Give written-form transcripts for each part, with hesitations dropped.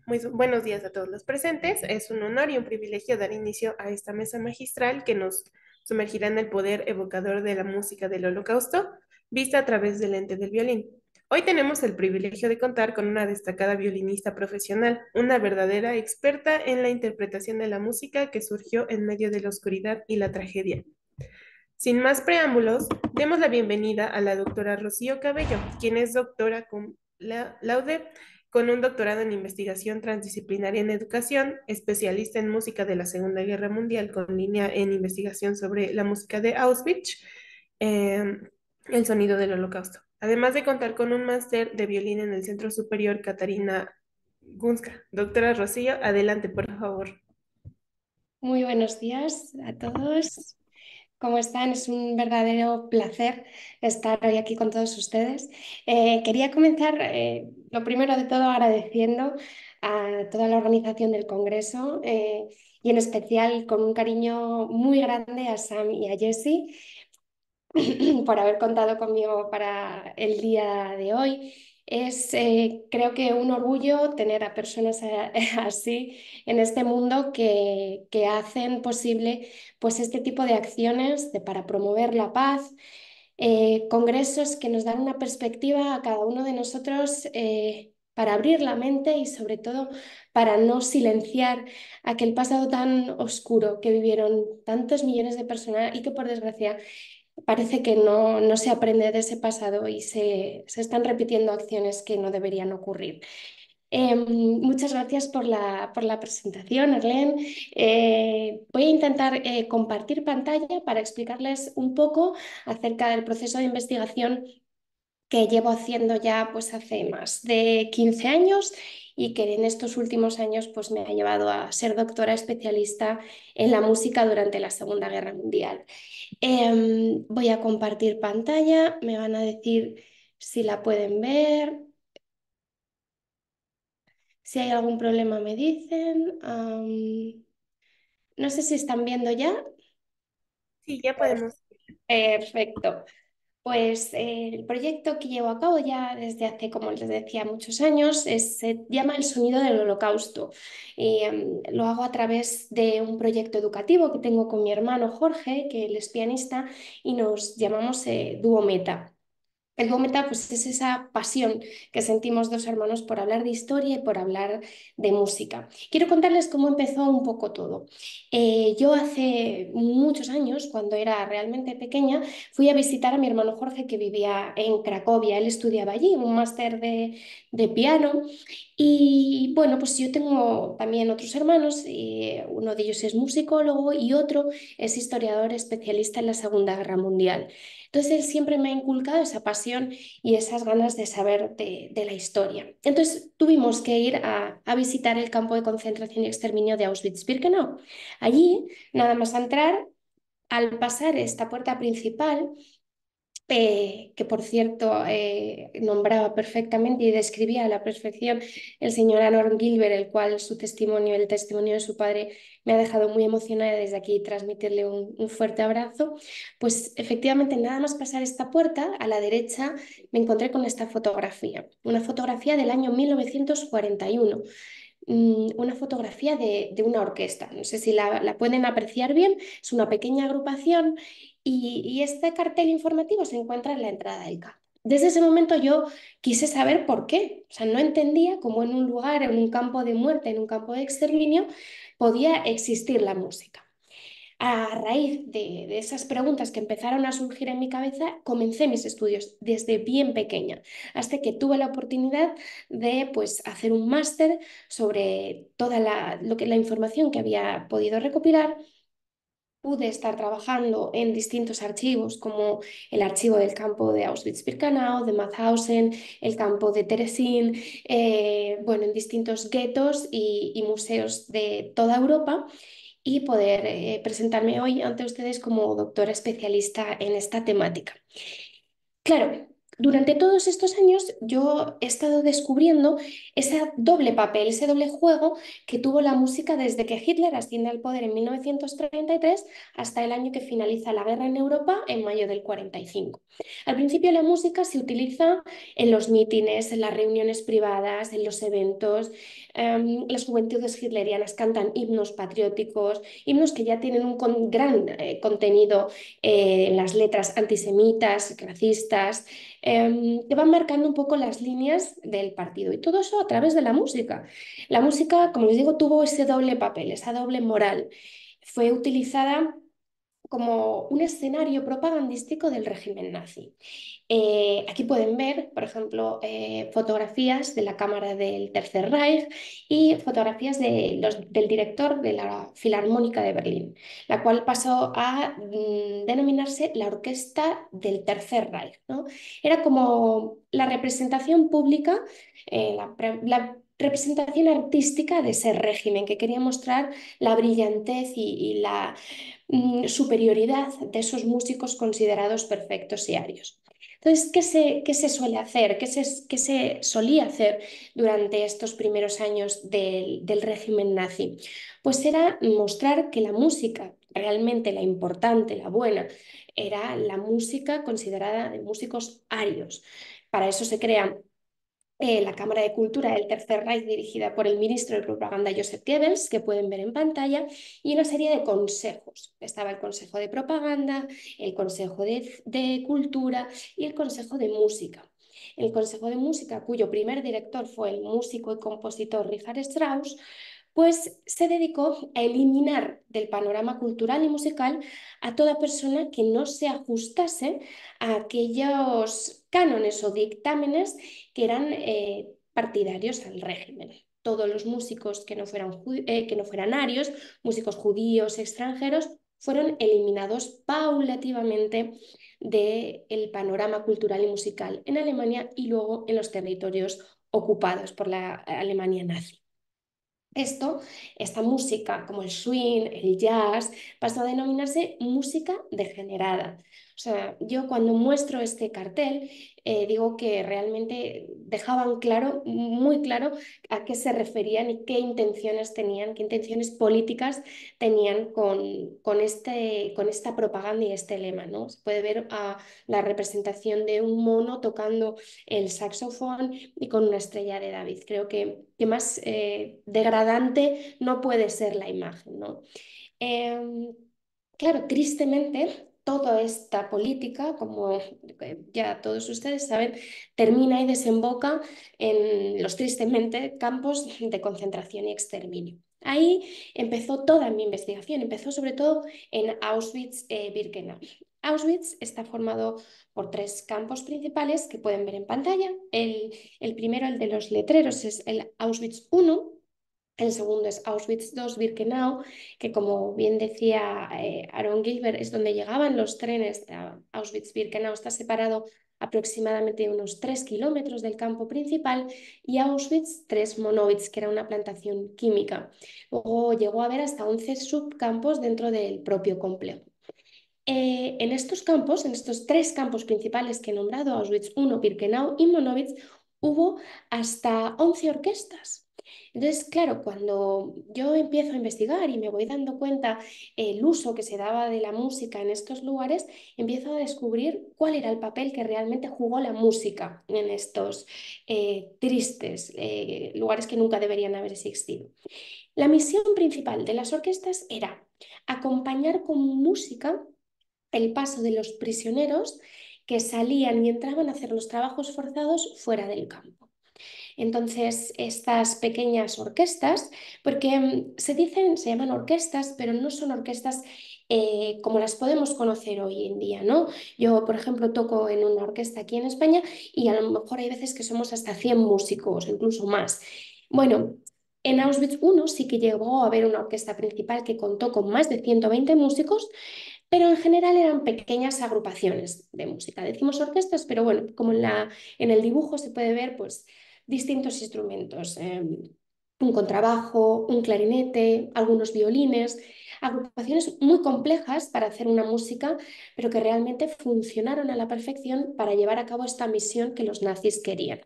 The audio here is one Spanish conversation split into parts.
Muy buenos días a todos los presentes. Es un honor y un privilegio dar inicio a esta mesa magistral que nos sumergirá en el poder evocador de la música del Holocausto, vista a través del lente del violín. Hoy tenemos el privilegio de contar con una destacada violinista profesional, una verdadera experta en la interpretación de la música que surgió en medio de la oscuridad y la tragedia. Sin más preámbulos, demos la bienvenida a la doctora Rocío Cabello, quien es doctora con laude con un doctorado en investigación transdisciplinaria en educación, especialista en música de la Segunda Guerra Mundial con línea en investigación sobre la música de Auschwitz, eh, el sonido del Holocausto. Además de contar con un máster de violín en el Centro Superior Catarina Gunska. Doctora Rocío, adelante, por favor. Muy buenos días a todos. ¿Cómo están? Es un verdadero placer estar hoy aquí con todos ustedes. Quería comenzar, lo primero de todo, agradeciendo a toda la organización del Congreso y en especial con un cariño muy grande a Sam y a Jessie por haber contado conmigo para el día de hoy. Es, creo que un orgullo tener a personas así en este mundo que hacen posible pues, este tipo de acciones para promover la paz, congresos que nos dan una perspectiva a cada uno de nosotros para abrir la mente y sobre todo para no silenciar aquel pasado tan oscuro que vivieron tantos millones de personas y que por desgracia parece que no se aprende de ese pasado y se están repitiendo acciones que no deberían ocurrir. Muchas gracias por la presentación, Arlene. Voy a intentar compartir pantalla para explicarles un poco acerca del proceso de investigación que llevo haciendo ya pues hace más de 15 años y que en estos últimos años pues me ha llevado a ser doctora especialista en la música durante la Segunda Guerra Mundial. Voy a compartir pantalla, me van a decir si la pueden ver, si hay algún problema me dicen. No sé si están viendo ya. Sí, ya podemos. Perfecto. Pues el proyecto que llevo a cabo ya desde hace, como les decía, muchos años se llama El Sonido del Holocausto y lo hago a través de un proyecto educativo que tengo con mi hermano Jorge, que él es pianista, y nos llamamos Dúo Meta. El Gómeta, pues es esa pasión que sentimos dos hermanos por hablar de historia y por hablar de música. Quiero contarles cómo empezó un poco todo. Yo hace muchos años, cuando era realmente pequeña, fui a visitar a mi hermano Jorge que vivía en Cracovia. Él estudiaba allí, un máster de piano. Y bueno, pues yo tengo también otros hermanos, y uno de ellos es musicólogo y otro es historiador especialista en la Segunda Guerra Mundial. Entonces él siempre me ha inculcado esa pasión y esas ganas de saber de la historia. Entonces tuvimos que ir a visitar el campo de concentración y exterminio de Auschwitz-Birkenau. Allí, nada más entrar, al pasar esta puerta principal, que por cierto nombraba perfectamente y describía a la perfección el señor Arnold Gilbert, el cual su testimonio, el testimonio de su padre, me ha dejado muy emocionada desde aquí transmitirle un fuerte abrazo. Pues efectivamente, nada más pasar esta puerta, a la derecha me encontré con esta fotografía, una fotografía del año 1941. Una fotografía de una orquesta. No sé si la pueden apreciar bien, es una pequeña agrupación y este cartel informativo se encuentra en la entrada del campo. Desde ese momento yo quise saber por qué, o sea, no entendía cómo en un lugar, en un campo de muerte, en un campo de exterminio, podía existir la música. A raíz de esas preguntas que empezaron a surgir en mi cabeza, comencé mis estudios desde bien pequeña, hasta que tuve la oportunidad de pues, hacer un máster sobre toda la información que había podido recopilar. Pude estar trabajando en distintos archivos, como el archivo del campo de Auschwitz-Birkenau, de Mauthausen, el campo de Terezín, bueno, en distintos guetos y museos de toda Europa y poder presentarme hoy ante ustedes como doctora especialista en esta temática. Claro, Durante todos estos años yo he estado descubriendo ese doble papel, ese doble juego que tuvo la música desde que Hitler asciende al poder en 1933 hasta el año que finaliza la guerra en Europa en mayo del 45. Al principio la música se utiliza en los mítines, en las reuniones privadas, en los eventos. Las juventudes hitlerianas cantan himnos patrióticos, himnos que ya tienen un gran contenido en las letras antisemitas, racistas, que van marcando un poco las líneas del partido. Y todo eso a través de la música. La música, como les digo, tuvo ese doble papel, esa doble moral. Fue utilizada como un escenario propagandístico del régimen nazi. Aquí pueden ver, por ejemplo, fotografías de la Cámara del Tercer Reich y fotografías del director de la Filarmónica de Berlín, la cual pasó a denominarse la Orquesta del Tercer Reich, ¿no? Era como la representación pública, la representación artística de ese régimen que quería mostrar la brillantez y la superioridad de esos músicos considerados perfectos y arios. Entonces, qué se suele hacer? Qué se solía hacer durante estos primeros años del régimen nazi? Pues era mostrar que la música, realmente la importante, la buena, era la música considerada de músicos arios. Para eso se crea la Cámara de Cultura del Tercer Reich, dirigida por el ministro de Propaganda Joseph Goebbels, que pueden ver en pantalla, y una serie de consejos. Estaba el Consejo de Propaganda, el Consejo de Cultura y el Consejo de Música. El Consejo de Música, cuyo primer director fue el músico y compositor Richard Strauss, pues se dedicó a eliminar del panorama cultural y musical a toda persona que no se ajustase a aquellos cánones o dictámenes que eran partidarios al régimen. Todos los músicos que no fueran arios, músicos judíos, extranjeros, fueron eliminados paulativamente del panorama cultural y musical en Alemania y luego en los territorios ocupados por la Alemania nazi. Esta música, como el swing, el jazz, pasó a denominarse música degenerada. O sea, yo cuando muestro este cartel, digo que realmente dejaban claro, muy claro, a qué se referían y qué intenciones tenían, qué intenciones políticas tenían con esta propaganda y este lema, ¿no? Se puede ver a la representación de un mono tocando el saxofón y con una estrella de David. Creo que más degradante no puede ser la imagen, ¿no? Eh, claro, tristemente, toda esta política, como ya todos ustedes saben, termina y desemboca en los tristemente campos de concentración y exterminio. Ahí empezó toda mi investigación, empezó sobre todo en Auschwitz-Birkenau. Auschwitz está formado por tres campos principales que pueden ver en pantalla. El primero, el de los letreros, es el Auschwitz I. El segundo es Auschwitz II-Birkenau, que como bien decía Aaron Gilbert, es donde llegaban los trenes a Auschwitz-Birkenau. Está separado aproximadamente unos 3 kilómetros del campo principal, y Auschwitz III-Monowitz, que era una plantación química. Luego llegó a haber hasta 11 subcampos dentro del propio complejo. En estos campos, en estos tres campos principales que he nombrado, Auschwitz I, Birkenau y Monowitz, hubo hasta 11 orquestas. Entonces, claro, cuando yo empiezo a investigar y me voy dando cuenta el uso que se daba de la música en estos lugares, empiezo a descubrir cuál era el papel que realmente jugó la música en estos tristes lugares que nunca deberían haber existido. La misión principal de las orquestas era acompañar con música el paso de los prisioneros que salían y entraban a hacer los trabajos forzados fuera del campo. Entonces, estas pequeñas orquestas, porque se llaman orquestas, pero no son orquestas como las podemos conocer hoy en día, ¿no? Yo, por ejemplo, toco en una orquesta aquí en España y a lo mejor hay veces que somos hasta 100 músicos, incluso más. Bueno, en Auschwitz I sí que llegó a haber una orquesta principal que contó con más de 120 músicos, pero en general eran pequeñas agrupaciones de música. Decimos orquestas, pero bueno, como en el dibujo se puede ver, pues distintos instrumentos. un contrabajo, un clarinete, algunos violines, agrupaciones muy complejas para hacer una música, pero que realmente funcionaron a la perfección para llevar a cabo esta misión que los nazis querían.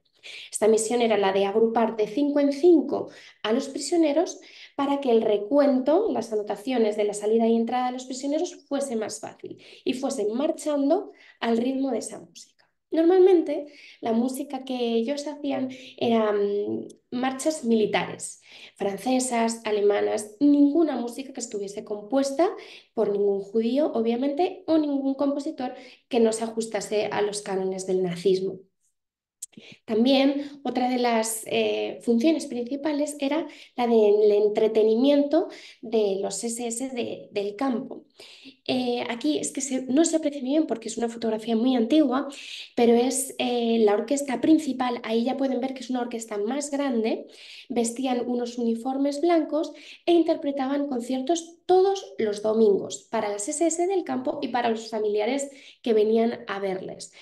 Esta misión era la de agrupar de 5 en 5 a los prisioneros para que el recuento, las anotaciones de la salida y entrada de los prisioneros fuese más fácil y fuesen marchando al ritmo de esa música. Normalmente la música que ellos hacían eran marchas militares, francesas, alemanas, ninguna música que estuviese compuesta por ningún judío, obviamente, o ningún compositor que no se ajustase a los cánones del nazismo. También otra de las funciones principales era la del entretenimiento de los SS del campo. Aquí es que no se aprecia muy bien porque es una fotografía muy antigua, pero es la orquesta principal. Ahí ya pueden ver que es una orquesta más grande, vestían unos uniformes blancos e interpretaban conciertos todos los domingos para las SS del campo y para los familiares que venían a verles.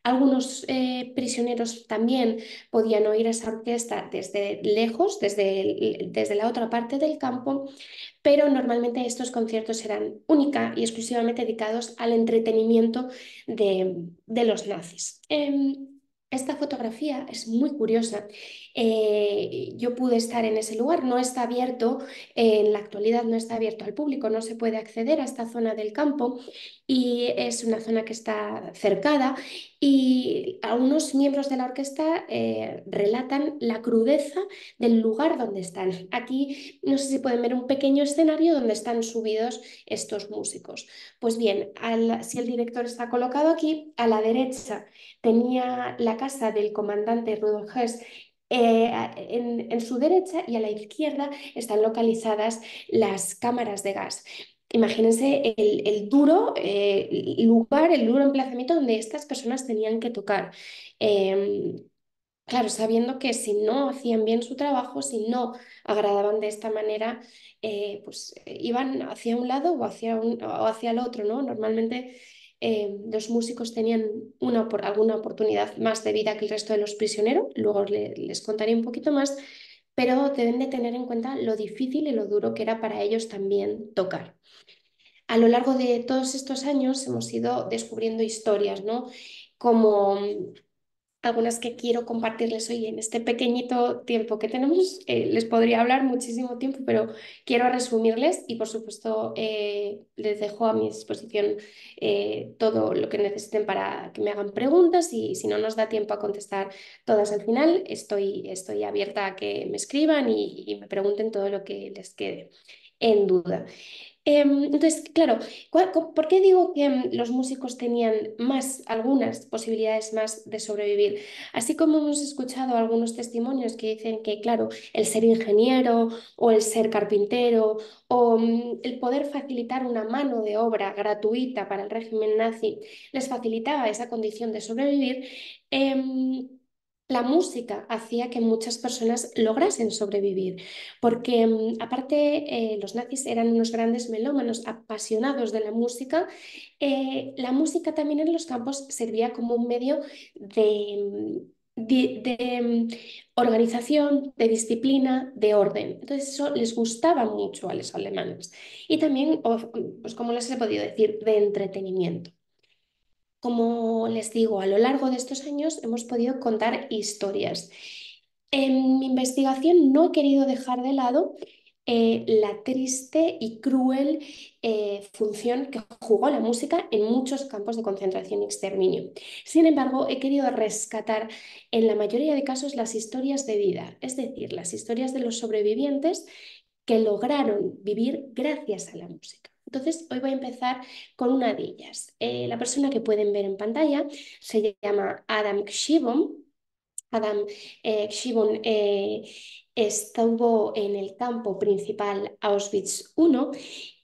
Algunos prisioneros también podían oír esa orquesta desde lejos, desde la otra parte del campo, pero normalmente estos conciertos eran única y exclusivamente dedicados al entretenimiento de los nazis. Esta fotografía es muy curiosa. Yo pude estar en ese lugar, no está abierto, en la actualidad no está abierto al público, no se puede acceder a esta zona del campo y es una zona que está cercada y algunos miembros de la orquesta relatan la crudeza del lugar donde están. Aquí no sé si pueden ver un pequeño escenario donde están subidos estos músicos. Pues bien, si el director está colocado aquí, a la derecha tenía la casa del comandante Rudolf Hess. En su derecha y a la izquierda están localizadas las cámaras de gas. Imagínense el duro lugar, el duro emplazamiento donde estas personas tenían que tocar. Eh, Claro, sabiendo que si no hacían bien su trabajo, si no agradaban de esta manera, iban hacia un lado o hacia el otro, ¿no? Normalmente los músicos tenían alguna oportunidad más de vida que el resto de los prisioneros, luego les contaré un poquito más, pero deben de tener en cuenta lo difícil y lo duro que era para ellos también tocar. A lo largo de todos estos años hemos ido descubriendo historias, ¿no? Como algunas que quiero compartirles hoy en este pequeñito tiempo que tenemos. Les podría hablar muchísimo tiempo, pero quiero resumirles y por supuesto les dejo a mi disposición todo lo que necesiten para que me hagan preguntas y si no nos da tiempo a contestar todas al final, estoy abierta a que me escriban y me pregunten todo lo que les quede en duda. Entonces, claro, ¿por qué digo que los músicos tenían algunas posibilidades más de sobrevivir? Así como hemos escuchado algunos testimonios que dicen que, claro, el ser ingeniero o el ser carpintero o el poder facilitar una mano de obra gratuita para el régimen nazi les facilitaba esa condición de sobrevivir. em, La música hacía que muchas personas lograsen sobrevivir, porque aparte los nazis eran unos grandes melómanos apasionados de la música también en los campos servía como un medio de organización, de disciplina, de orden. Entonces eso les gustaba mucho a los alemanes. Y también, pues como les he podido decir, de entretenimiento. Como les digo, a lo largo de estos años hemos podido contar historias. En mi investigación no he querido dejar de lado la triste y cruel función que jugó la música en muchos campos de concentración y exterminio. Sin embargo, he querido rescatar en la mayoría de casos las historias de vida, es decir, las historias de los sobrevivientes que lograron vivir gracias a la música. Entonces, hoy voy a empezar con una de ellas. La persona que pueden ver en pantalla se llama Adam Kshibon. Adam Kshibon estuvo en el campo principal Auschwitz I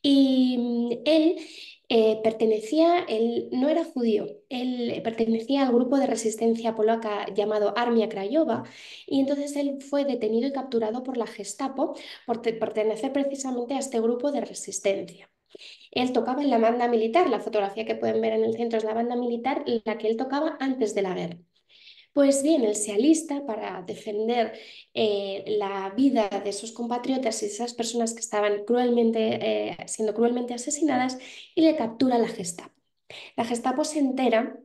y él no era judío, él pertenecía al grupo de resistencia polaca llamado Armia Krajowa y entonces él fue detenido y capturado por la Gestapo por pertenecer precisamente a este grupo de resistencia. Él tocaba en la banda militar, la fotografía que pueden ver en el centro es la banda militar, la que él tocaba antes de la guerra. Pues bien, él se alista para defender la vida de sus compatriotas y de esas personas que estaban siendo cruelmente asesinadas y le captura la Gestapo. La Gestapo se entera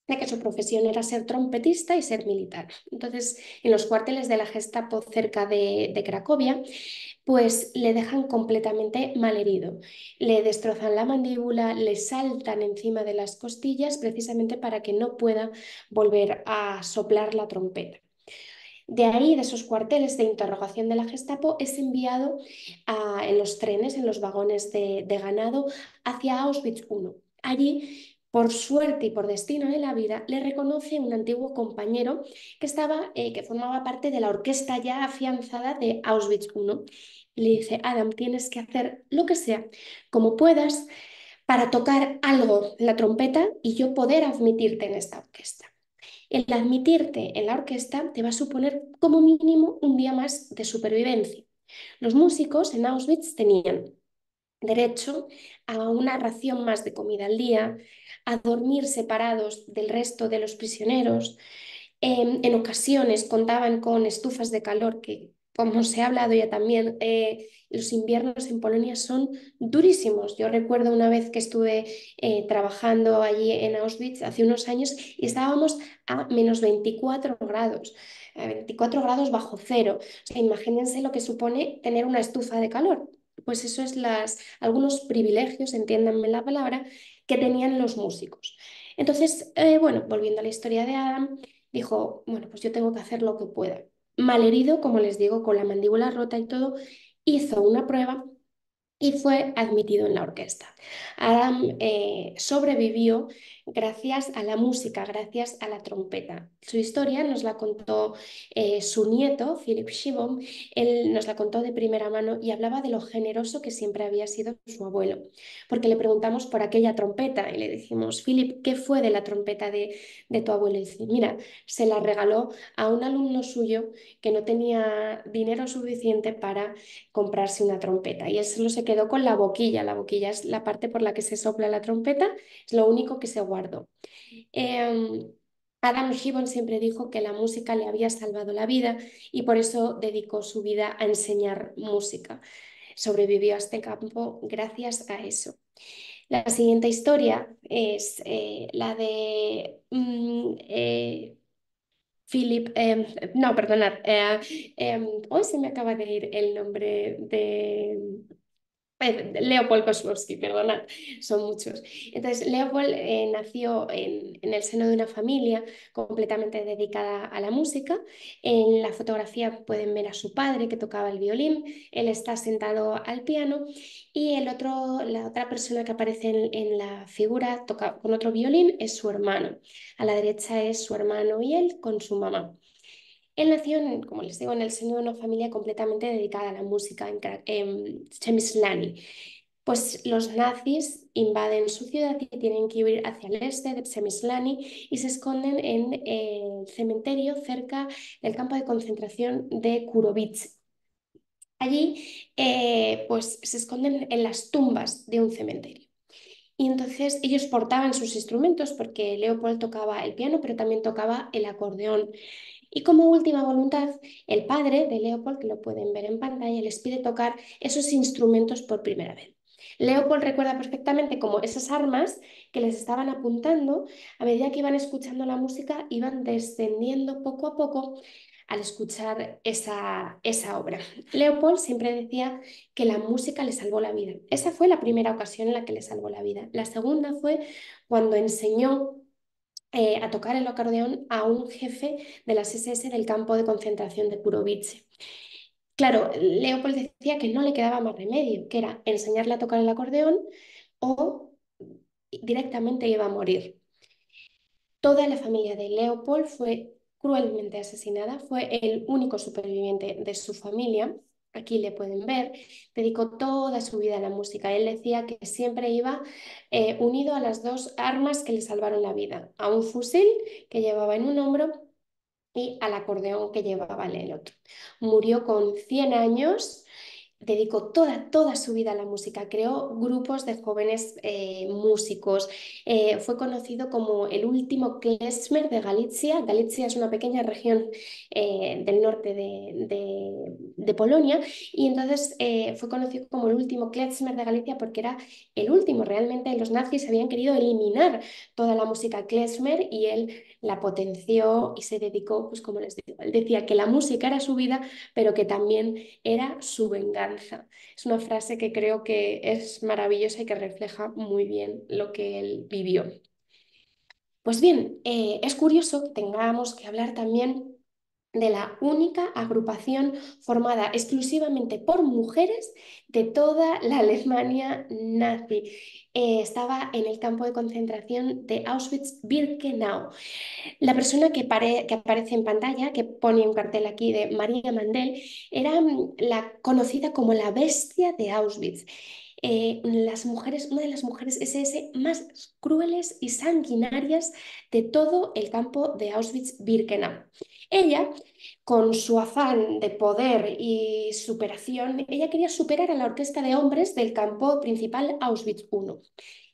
de que su profesión era ser trompetista y ser militar. Entonces, en los cuarteles de la Gestapo cerca de Cracovia, pues le dejan completamente malherido. Le destrozan la mandíbula, le saltan encima de las costillas precisamente para que no pueda volver a soplar la trompeta. De ahí, de esos cuarteles de interrogación de la Gestapo, es enviado en los trenes, en los vagones de ganado, hacia Auschwitz I. Allí, por suerte y por destino de la vida, le reconoce un antiguo compañero que formaba parte de la orquesta ya afianzada de Auschwitz I. Le dice, Adam, tienes que hacer lo que sea, como puedas, para tocar algo en la trompeta y yo poder admitirte en esta orquesta. El admitirte en la orquesta te va a suponer como mínimo un día más de supervivencia. Los músicos en Auschwitz tenían derecho a una ración más de comida al día, a dormir separados del resto de los prisioneros, en ocasiones contaban con estufas de calor que, como se ha hablado ya también, los inviernos en Polonia son durísimos. Yo recuerdo una vez que estuve trabajando allí en Auschwitz hace unos años y estábamos a -24 grados, a 24 grados bajo cero. O sea, imagínense lo que supone tener una estufa de calor. Pues eso es algunos privilegios, entiéndanme la palabra, que tenían los músicos. Entonces, bueno, volviendo a la historia de Adam, dijo, bueno, pues yo tengo que hacer lo que pueda. Malherido, como les digo, con la mandíbula rota y todo, hizo una prueba y fue admitido en la orquesta. Adam sobrevivió gracias a la música, gracias a la trompeta. Su historia nos la contó su nieto, Philip Shibon. Él nos la contó de primera mano y hablaba de lo generoso que siempre había sido su abuelo, porque le preguntamos por aquella trompeta y le dijimos, Philip, ¿qué fue de la trompeta de tu abuelo? Y dice, mira, se la regaló a un alumno suyo que no tenía dinero suficiente para comprarse una trompeta y él solo se quedó con la boquilla. La boquilla es la parte por la que se sopla la trompeta, es lo único que se guardó. Eh, Adam Gibbon siempre dijo que la música le había salvado la vida y por eso dedicó su vida a enseñar música. Sobrevivió a este campo gracias a eso. La siguiente historia es la de Philip, no, perdonad, hoy se me acaba de ir el nombre de Leopold Koslowski, perdonad, son muchos. Entonces, Leopold nació en el seno de una familia completamente dedicada a la música. En la fotografía pueden ver a su padre que tocaba el violín, él está sentado al piano y la otra persona que aparece en la figura toca con otro violín es su hermano. A la derecha es su hermano y él con su mamá. Él nació, como les digo, en el seno de una familia completamente dedicada a la música en Przemyslani. Pues los nazis invaden su ciudad y tienen que ir hacia el este de Przemyslani y se esconden en el cementerio cerca del campo de concentración de Kurowice. Allí, pues se esconden en las tumbas de un cementerio. Y entonces ellos portaban sus instrumentos porque Leopold tocaba el piano, pero también tocaba el acordeón. Y como última voluntad, el padre de Leopold, que lo pueden ver en pantalla, les pide tocar esos instrumentos por primera vez. Leopold recuerda perfectamente cómo esas armas que les estaban apuntando, a medida que iban escuchando la música, iban descendiendo poco a poco al escuchar esa obra. Leopold siempre decía que la música le salvó la vida. Esa fue la primera ocasión en la que le salvó la vida. La segunda fue cuando enseñó a tocar el acordeón a un jefe de las SS del campo de concentración de Kurowice. Claro, Leopold decía que no le quedaba más remedio, que era enseñarle a tocar el acordeón o directamente iba a morir. Toda la familia de Leopold fue cruelmente asesinada, fue el único superviviente de su familia. Aquí le pueden ver, dedicó toda su vida a la música. Él decía que siempre iba unido a las dos armas que le salvaron la vida, a un fusil que llevaba en un hombro y al acordeón que llevaba en el otro. Murió con 100 años dedicó toda su vida a la música, creó grupos de jóvenes músicos, fue conocido como el último klezmer de Galicia. Galicia es una pequeña región del norte de Polonia y entonces fue conocido como el último klezmer de Galicia porque era el último. Realmente los nazis habían querido eliminar toda la música klezmer y él la potenció y se dedicó, pues como les digo, él decía que la música era su vida, pero que también era su venganza. Es una frase que creo que es maravillosa y que refleja muy bien lo que él vivió. Pues bien, es curioso que tengamos que hablar también de la única agrupación formada exclusivamente por mujeres de toda la Alemania nazi. Estaba en el campo de concentración de Auschwitz-Birkenau. La persona que aparece en pantalla, que pone un cartel aquí de María Mandel, era la conocida como la bestia de Auschwitz. Una de las mujeres SS más crueles y sanguinarias de todo el campo de Auschwitz-Birkenau. Ella, con su afán de poder y superación, ella quería superar a la orquesta de hombres del campo principal Auschwitz I.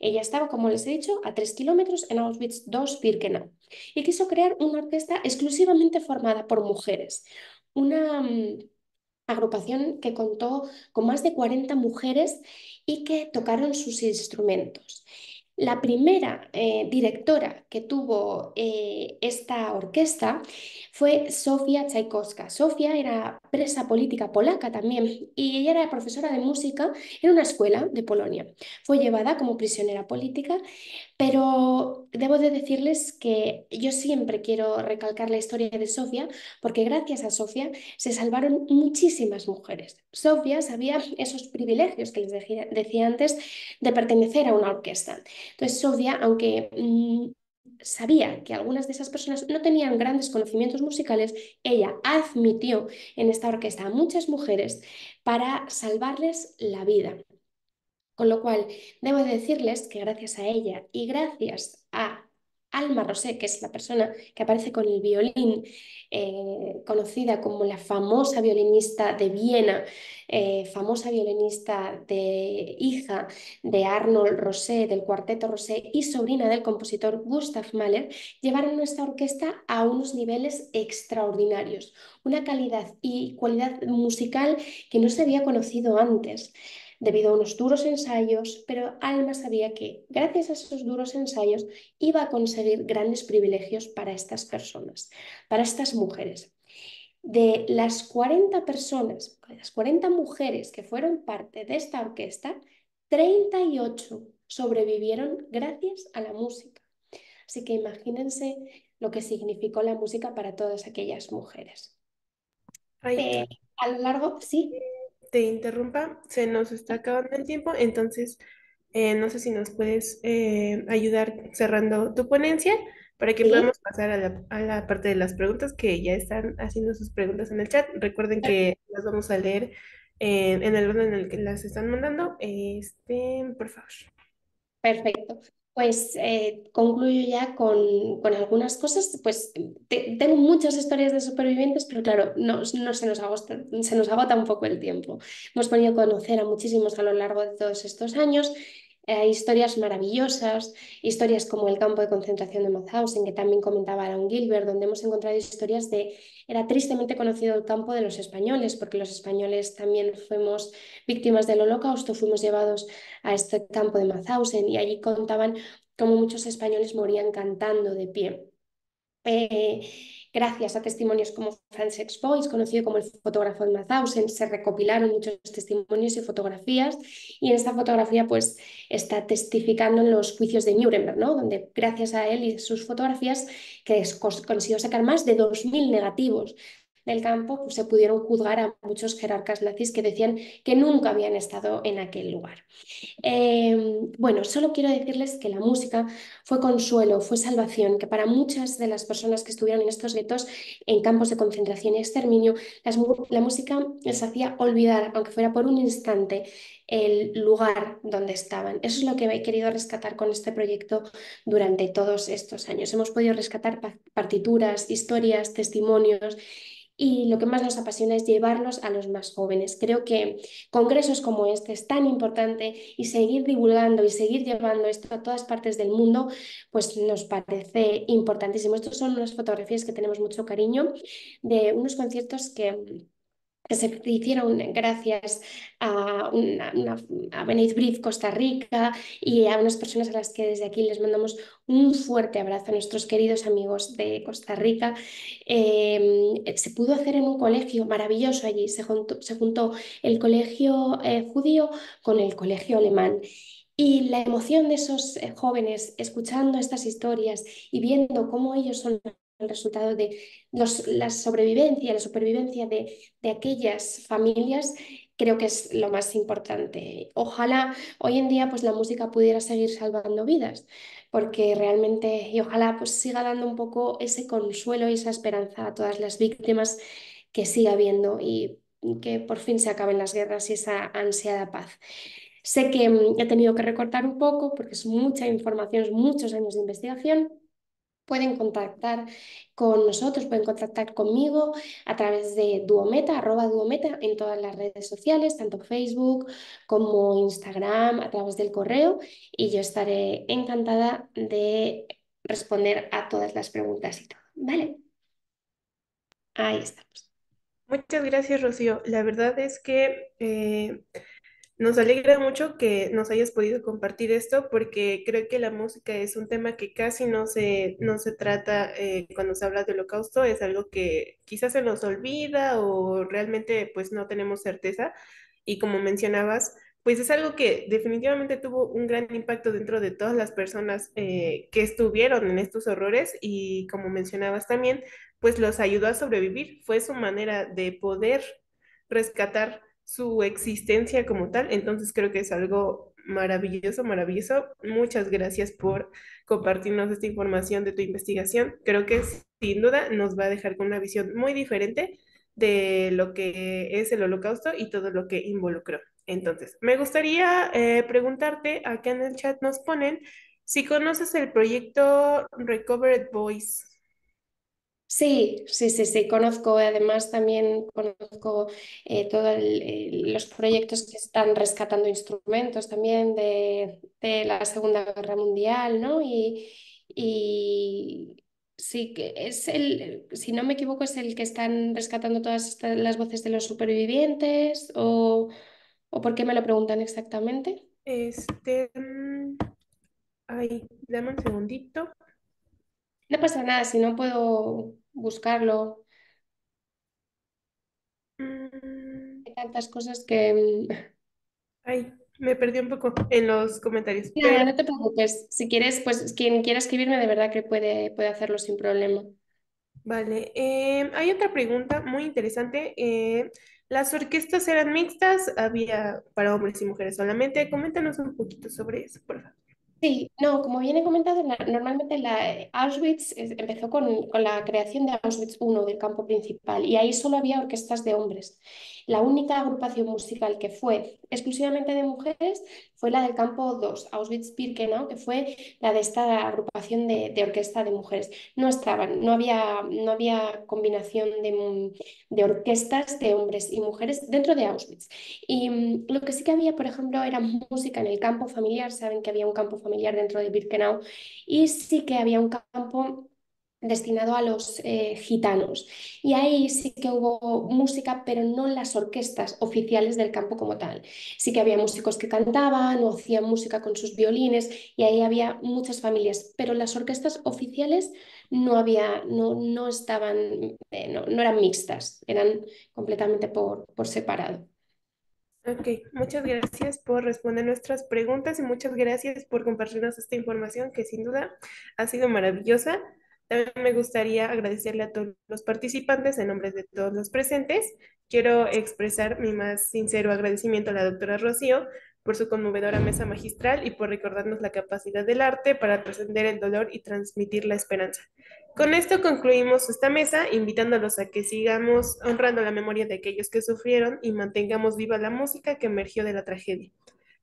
Ella estaba, como les he dicho, a 3 kilómetros en Auschwitz II-Birkenau y quiso crear una orquesta exclusivamente formada por mujeres. Una agrupación que contó con más de 40 mujeres y que tocaron sus instrumentos. La primera directora que tuvo esta orquesta fue Sofia Tchaikovská. Sofia era presa política polaca también y ella era profesora de música en una escuela de Polonia. Fue llevada como prisionera política, pero debo de decirles que yo siempre quiero recalcar la historia de Sofía porque gracias a Sofía se salvaron muchísimas mujeres. Sofía sabía esos privilegios que les decía antes de pertenecer a una orquesta. Entonces Sofía, aunque sabía que algunas de esas personas no tenían grandes conocimientos musicales, ella admitió en esta orquesta a muchas mujeres para salvarles la vida. Con lo cual, debo de decirles que gracias a ella y gracias a Alma Rosé, que es la persona que aparece con el violín, conocida como la famosa violinista de Viena, famosa violinista de hija de Arnold Rosé, del cuarteto Rosé y sobrina del compositor Gustav Mahler, llevaron nuestra orquesta a unos niveles extraordinarios, una calidad y cualidad musical que no se había conocido antes debido a unos duros ensayos, pero Alma sabía que gracias a esos duros ensayos iba a conseguir grandes privilegios para estas personas, para estas mujeres. De las 40 personas, de las 40 mujeres que fueron parte de esta orquesta, 38 sobrevivieron gracias a la música. Así que imagínense lo que significó la música para todas aquellas mujeres. Ay, A lo largo, sí, te interrumpa, se nos está acabando el tiempo, entonces no sé si nos puedes ayudar cerrando tu ponencia para que sí. podamos pasar a la parte de las preguntas que ya están haciendo sus preguntas en el chat. Recuerden que las vamos a leer en el orden en el que las están mandando. Por favor. Perfecto. Pues concluyo ya con algunas cosas. Pues tengo muchas historias de supervivientes, pero claro, no se nos agota un poco el tiempo. Hemos podido conocer a muchísimos a lo largo de todos estos años. Historias maravillosas, historias como el campo de concentración de Mauthausen, que también comentaba Aaron Gilbert, donde hemos encontrado historias de... Era tristemente conocido el campo de los españoles, porque los españoles también fuimos víctimas del Holocausto, fuimos llevados a este campo de Mauthausen y allí contaban cómo muchos españoles morían cantando de pie. Eh, Gracias a testimonios como Francesc Boix, conocido como el fotógrafo de Mauthausen, se recopilaron muchos testimonios y fotografías y en esta fotografía pues está testificando en los juicios de Nuremberg, ¿no? Donde gracias a él y sus fotografías que consiguió sacar más de 2000 negativos del campo, pues se pudieron juzgar a muchos jerarcas nazis que decían que nunca habían estado en aquel lugar. Bueno, solo quiero decirles que la música fue consuelo, fue salvación, que para muchas de las personas que estuvieron en estos guetos, en campos de concentración y exterminio, la música les hacía olvidar, aunque fuera por un instante, el lugar donde estaban. Eso es lo que he querido rescatar con este proyecto durante todos estos años. Hemos podido rescatar partituras, historias, testimonios y lo que más nos apasiona es llevarlos a los más jóvenes. Creo que congresos como este es tan importante y seguir divulgando y seguir llevando esto a todas partes del mundo, pues nos parece importantísimo. Estos son unas fotografías que tenemos mucho cariño de unos conciertos que se hicieron gracias a, a Beneit Briz Costa Rica y a unas personas a las que desde aquí les mandamos un fuerte abrazo a nuestros queridos amigos de Costa Rica. Se pudo hacer en un colegio maravilloso allí, se juntó el colegio judío con el colegio alemán. Y la emoción de esos jóvenes escuchando estas historias y viendo cómo ellos son el resultado de la supervivencia de aquellas familias, creo que es lo más importante. Ojalá hoy en día pues la música pudiera seguir salvando vidas, porque realmente, y ojalá pues siga dando un poco ese consuelo y esa esperanza a todas las víctimas, que siga habiendo y que por fin se acaben las guerras y esa ansiada paz. Sé que he tenido que recortar un poco porque es mucha información, es muchos años de investigación. Pueden contactar con nosotros, pueden contactar conmigo a través de Duometa, @Duometa en todas las redes sociales, tanto Facebook como Instagram, a través del correo, y yo estaré encantada de responder a todas las preguntas y todo. Vale, ahí estamos. Muchas gracias, Rocío. La verdad es que nos alegra mucho que nos hayas podido compartir esto porque creo que la música es un tema que casi no se trata cuando se habla de holocausto, es algo que quizás se nos olvida o realmente pues no tenemos certeza y como mencionabas, pues es algo que definitivamente tuvo un gran impacto dentro de todas las personas que estuvieron en estos horrores y como mencionabas también, pues los ayudó a sobrevivir, fue su manera de poder rescatar su existencia como tal. Entonces creo que es algo maravilloso, maravilloso. Muchas gracias por compartirnos esta información de tu investigación. Creo que sin duda nos va a dejar con una visión muy diferente de lo que es el holocausto y todo lo que involucró. Entonces, me gustaría preguntarte, acá en el chat nos ponen, si conoces el proyecto Recovered Voice. Sí, sí, sí, sí, conozco, además también conozco todos los proyectos que están rescatando instrumentos también de la Segunda Guerra Mundial, ¿no? Y sí, que es si no me equivoco, es el que están rescatando todas las voces de los supervivientes, o por qué me lo preguntan exactamente. Ay, dame un segundito. No pasa nada, si no puedo buscarlo. Mm, Hay tantas cosas que... Ay, me perdí un poco en los comentarios, Nada, pero no te preocupes. Si quieres, pues quien quiera escribirme de verdad que puede hacerlo sin problema. vale. Hay otra pregunta muy interesante. ¿Las orquestas eran mixtas? ¿Había para hombres y mujeres solamente? Coméntanos un poquito sobre eso, por favor. Sí, no, como bien he comentado, normalmente Auschwitz empezó con la creación de Auschwitz I del campo principal, y ahí solo había orquestas de hombres. La única agrupación musical que fue exclusivamente de mujeres fue la del campo 2, Auschwitz-Birkenau, que fue la de esta agrupación de orquesta de mujeres. No estaban, no había combinación de orquestas de hombres y mujeres dentro de Auschwitz. Y lo que sí que había, por ejemplo, era música en el campo familiar. Saben que había un campo familiar dentro de Birkenau, y sí que había un campo destinado a los gitanos. Y ahí sí que hubo música, pero no las orquestas oficiales del campo como tal. Sí que había músicos que cantaban o hacían música con sus violines, y ahí había muchas familias, pero las orquestas oficiales no había, no estaban, no eran mixtas, eran completamente por separado. Ok, muchas gracias por responder nuestras preguntas y muchas gracias por compartirnos esta información que sin duda ha sido maravillosa. También me gustaría agradecerle a todos los participantes en nombre de todos los presentes. Quiero expresar mi más sincero agradecimiento a la doctora Rocío por su conmovedora mesa magistral y por recordarnos la capacidad del arte para trascender el dolor y transmitir la esperanza. Con esto concluimos esta mesa, invitándolos a que sigamos honrando la memoria de aquellos que sufrieron y mantengamos viva la música que emergió de la tragedia.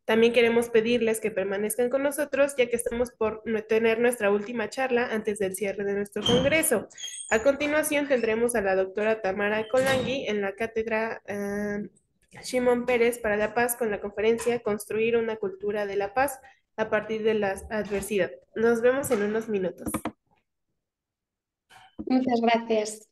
También queremos pedirles que permanezcan con nosotros, ya que estamos por tener nuestra última charla antes del cierre de nuestro congreso. A continuación tendremos a la doctora Tamara Colangui en la cátedra Shimon Pérez para la Paz con la conferencia Construir una cultura de la paz a partir de la adversidad. Nos vemos en unos minutos. Muchas gracias.